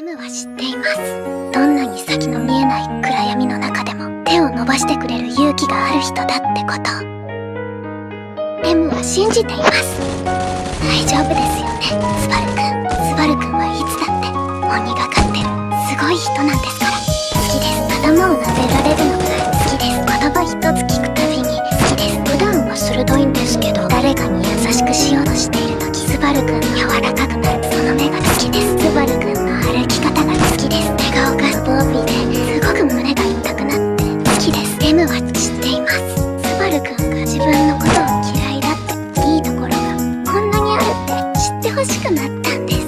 M は知っています。どんなに先の見えない暗闇の中でも手を伸ばしてくれる勇気がある人だってこと。M は信じています。大丈夫ですよね、スバルくん。スバルくんはいつだって鬼がかってるすごい人なんですから。好きです。頭を撫でられるのが好きです。言葉一つ聞くたびに好きです。普段は鋭いんですけど、誰かに優しくしようとしている時、スバルくん柔らかくなるその目が好きです。スバルくんの歩き方が好きです。寝顔がスポーティーですごく胸が痛くなって好きです。M は知っています。スバルくんが自分のことを嫌いだっていいところがこんなにあるって知ってほしくなったんです。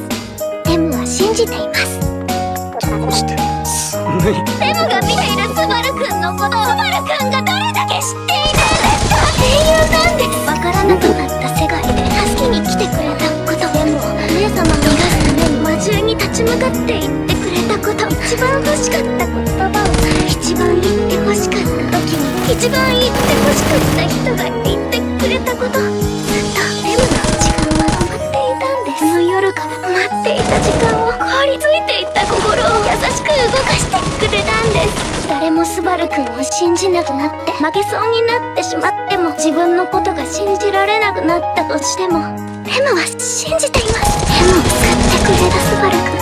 M は信じています。どうしてそんなに。 M が見ているスバルくんのことをスバルくんがどれだけ知っているんですか。英雄なんです。わからなくなった世界で助けに来てくれたこと、M を姉様を逃がすために魔獣に立ち向かって言ってくれたこと、一番欲しかった言葉を一番言って欲しかった時に一番言って欲しかった人が言ってくれたこと、ずっと M の時間は止まっていたんです。その夜から待っていた時間を凍りついていた心を優しく動かしてくれたんです。誰もスバルくんを信じなくなって負けそうになってしまっても、自分のことが信じられなくなったとしても M は信じています。M を救ってくれたスバルくん